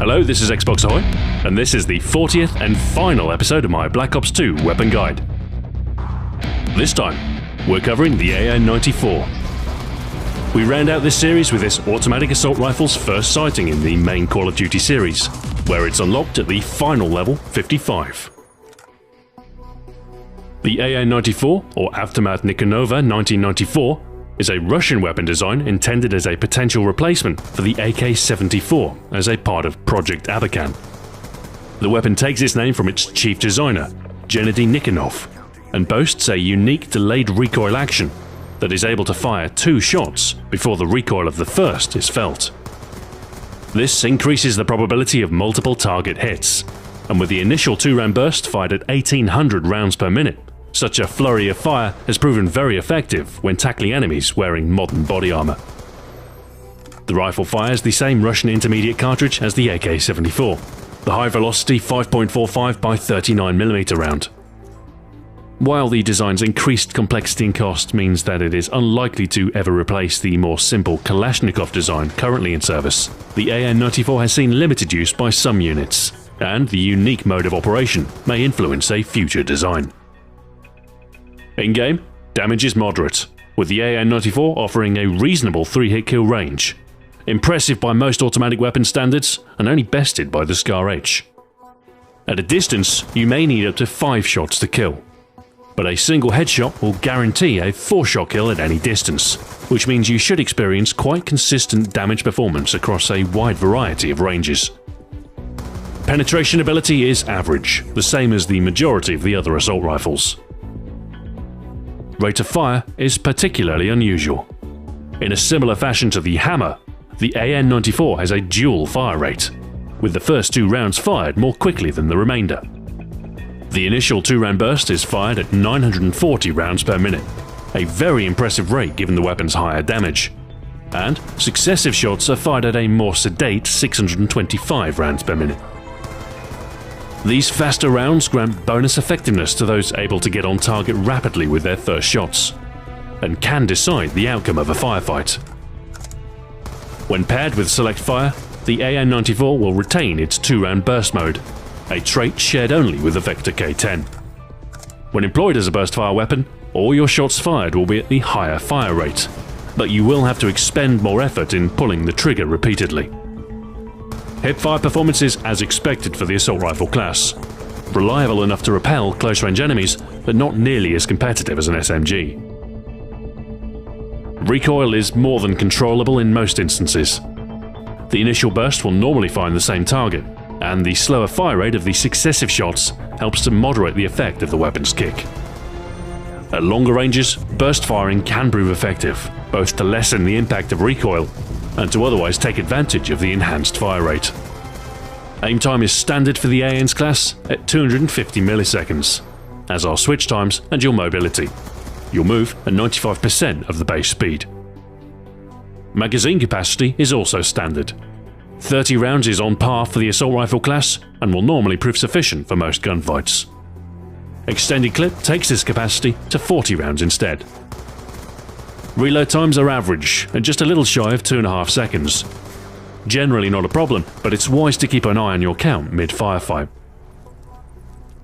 Hello, this is Xbox Ahoy, and this is the 40th and final episode of my Black Ops 2 weapon guide. This time, we're covering the an94. We round out this series with this automatic assault rifle's first sighting in the main Call of Duty series, where it's unlocked at the final level 55. The an94, or Aftermath Nikonova 1994, is a Russian weapon design intended as a potential replacement for the AK-74 as a part of Project Abakan. The weapon takes its name from its chief designer, Gennady Nikonov, and boasts a unique delayed recoil action that is able to fire 2 shots before the recoil of the first is felt. This increases the probability of multiple target hits, and with the initial 2-round burst fired at 1800 rounds per minute, such a flurry of fire has proven very effective when tackling enemies wearing modern body armor. The rifle fires the same Russian intermediate cartridge as the AK-74, the high-velocity 5.45 by 39mm round. While the design's increased complexity and cost means that it is unlikely to ever replace the more simple Kalashnikov design currently in service, the an94 has seen limited use by some units, and the unique mode of operation may influence a future design. In-game, damage is moderate, with the an94 offering a reasonable 3-hit kill range, impressive by most automatic weapon standards and only bested by the Scar-H. At a distance, you may need up to 5 shots to kill, but a single headshot will guarantee a 4-shot kill at any distance, which means you should experience quite consistent damage performance across a wide variety of ranges. Penetration ability is average, the same as the majority of the other assault rifles. Rate of fire is particularly unusual. In a similar fashion to the Hammer, the an94 has a dual fire rate, with the first 2 rounds fired more quickly than the remainder. The initial 2-round burst is fired at 940 rounds per minute, a very impressive rate given the weapon's higher damage, and successive shots are fired at a more sedate 625 rounds per minute. These faster rounds grant bonus effectiveness to those able to get on target rapidly with their first shots, and can decide the outcome of a firefight. When paired with Select Fire, the an94 will retain its 2-round burst mode, a trait shared only with the Vector K10. When employed as a burst fire weapon, all your shots fired will be at the higher fire rate, but you will have to expend more effort in pulling the trigger repeatedly. Hipfire performance is as expected for the assault rifle class, reliable enough to repel close-range enemies, but not nearly as competitive as an SMG. Recoil is more than controllable in most instances. The initial burst will normally find the same target, and the slower fire rate of the successive shots helps to moderate the effect of the weapon's kick. At longer ranges, burst firing can prove effective, both to lessen the impact of recoil and to otherwise take advantage of the enhanced fire rate. Aim time is standard for the AN's class at 250 milliseconds, as are switch times and your mobility. You'll move at 95% of the base speed. Magazine capacity is also standard. 30 rounds is on par for the assault rifle class and will normally prove sufficient for most gunfights. Extended clip takes this capacity to 40 rounds instead. Reload times are average, at just a little shy of 2.5 seconds. Generally not a problem, but it's wise to keep an eye on your count mid-firefight.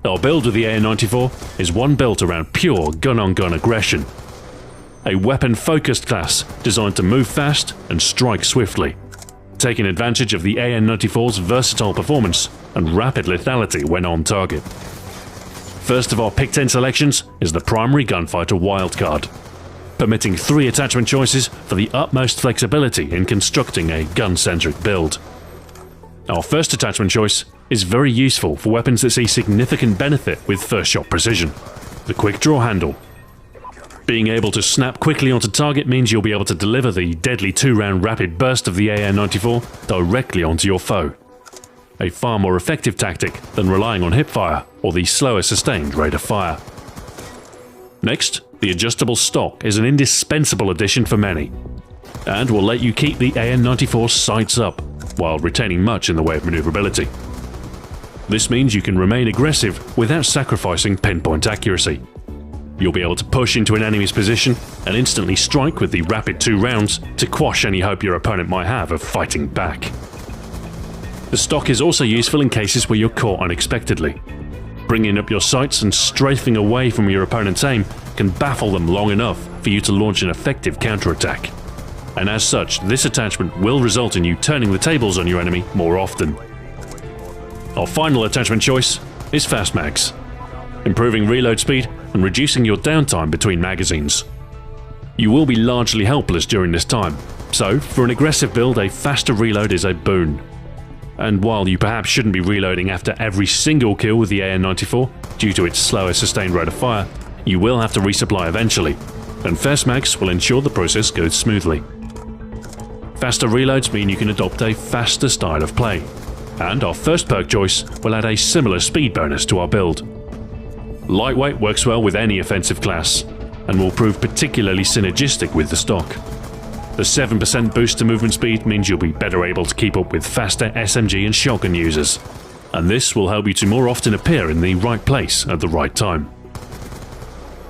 Our build with the an94 is one built around pure gun-on-gun aggression. A weapon-focused class designed to move fast and strike swiftly, taking advantage of the an94's versatile performance and rapid lethality when on target. First of our Pick 10 selections is the primary gunfighter wildcard, permitting 3 attachment choices for the utmost flexibility in constructing a gun-centric build. Our first attachment choice is very useful for weapons that see significant benefit with first-shot precision: the quick draw handle. Being able to snap quickly onto target means you'll be able to deliver the deadly 2-round rapid burst of the an94 directly onto your foe, a far more effective tactic than relying on hipfire or the slower sustained rate of fire. Next, the adjustable stock is an indispensable addition for many, and will let you keep the an94's sights up, while retaining much in the way of maneuverability. This means you can remain aggressive without sacrificing pinpoint accuracy. You'll be able to push into an enemy's position and instantly strike with the rapid 2 rounds to quash any hope your opponent might have of fighting back. The The stock is also useful in cases where you're caught unexpectedly. Bringing up your sights and strafing away from your opponent's aim can baffle them long enough for you to launch an effective counterattack. And as such, this attachment will result in you turning the tables on your enemy more often. Our final attachment choice is Fast Mags, improving reload speed and reducing your downtime between magazines. You will be largely helpless during this time, so for an aggressive build, a faster reload is a boon. And while you perhaps shouldn't be reloading after every single kill with the AN94 due to its slower sustained rate of fire, you will have to resupply eventually, and Fast Mags will ensure the process goes smoothly. Faster reloads mean you can adopt a faster style of play, and our first perk choice will add a similar speed bonus to our build. Lightweight works well with any offensive class, and will prove particularly synergistic with the stock. The 7% boost to movement speed means you'll be better able to keep up with faster SMG and shotgun users, and this will help you to more often appear in the right place at the right time.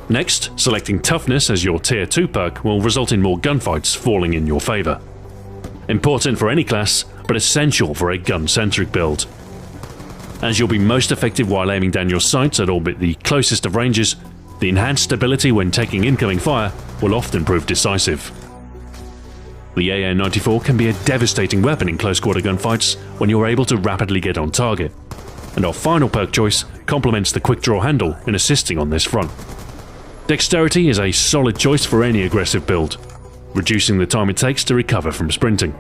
Next, selecting Toughness as your Tier 2 perk will result in more gunfights falling in your favour. Important for any class, but essential for a gun-centric build. As you'll be most effective while aiming down your sights at all but the closest of ranges, the enhanced stability when taking incoming fire will often prove decisive. The AN94 can be a devastating weapon in close quarter gunfights when you're able to rapidly get on target, and our final perk choice complements the quick draw handle in assisting on this front. Dexterity is a solid choice for any aggressive build, reducing the time it takes to recover from sprinting,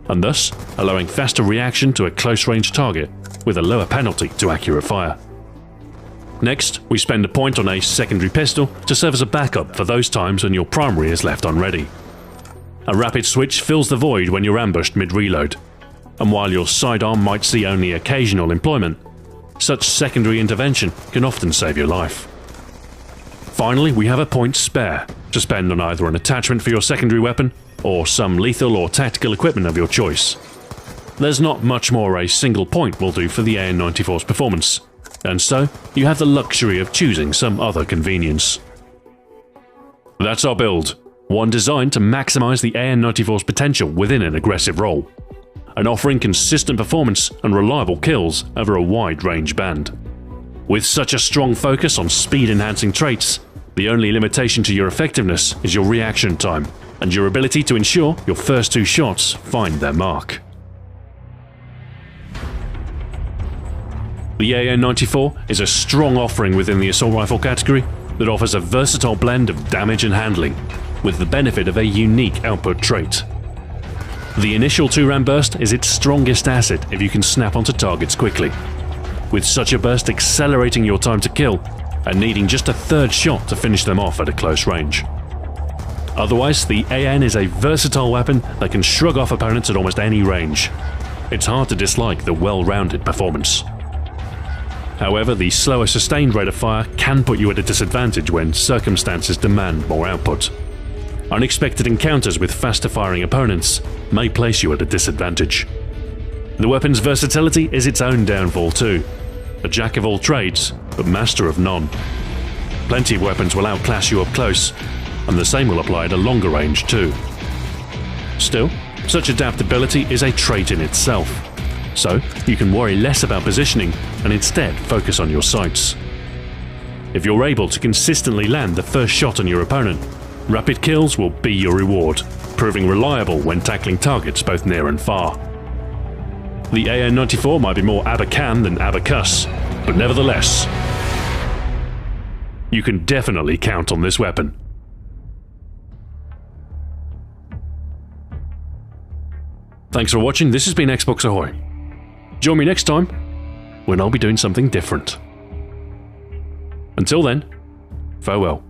and thus allowing faster reaction to a close-range target with a lower penalty to accurate fire. Next, we spend a point on a secondary pistol to serve as a backup for those times when your primary is left unready. A rapid switch fills the void when you're ambushed mid-reload, and while your sidearm might see only occasional employment, such secondary intervention can often save your life. Finally, we have a point spare to spend on either an attachment for your secondary weapon or some lethal or tactical equipment of your choice. There's not much more a single point will do for the AN94's performance, and so you have the luxury of choosing some other convenience. That's our build, one designed to maximize the AN94's potential within an aggressive role, and offering consistent performance and reliable kills over a wide range band. With such a strong focus on speed-enhancing traits, the only limitation to your effectiveness is your reaction time, and your ability to ensure your first two shots find their mark. The AN94 is a strong offering within the assault rifle category that offers a versatile blend of damage and handling, with the benefit of a unique output trait. The initial 2-round burst is its strongest asset if you can snap onto targets quickly, with such a burst accelerating your time to kill and needing just a third shot to finish them off at a close range. Otherwise, the AN is a versatile weapon that can shrug off opponents at almost any range. It's hard to dislike the well-rounded performance. However, the slower sustained rate of fire can put you at a disadvantage when circumstances demand more output. Unexpected encounters with faster firing opponents may place you at a disadvantage. The weapon's versatility is its own downfall too. A jack of all trades, but master of none. Plenty of weapons will outclass you up close, and the same will apply at a longer range too. Still, such adaptability is a trait in itself, so you can worry less about positioning and instead focus on your sights. If you're able to consistently land the first shot on your opponent, rapid kills will be your reward, proving reliable when tackling targets both near and far. The AN94 might be more Abacan than Abacus, but nevertheless, you can definitely count on this weapon. Thanks for watching, this has been Xbox Ahoy. Join me next time, when I'll be doing something different. Until then, farewell.